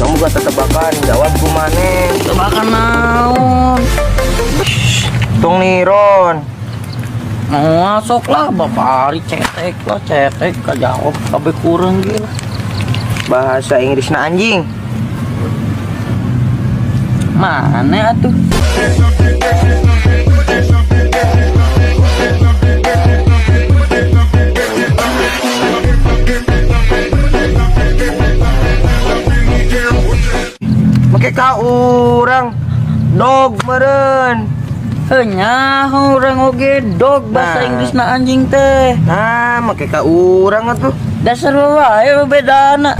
Kamu gak tebakan, jawab kumane. Tebakan naon? Tung niron. Masuk lah, bapak hari cetek lah, cetek kajawab kabeh kurang gila. Bahasa Inggris na anjing. Mana atuh? Make ka urang dog meren. Hanya orang oge dog bahasa Nah. Inggris na anjing teh. Nah, make ka urang atuh. Dasar wae bedana.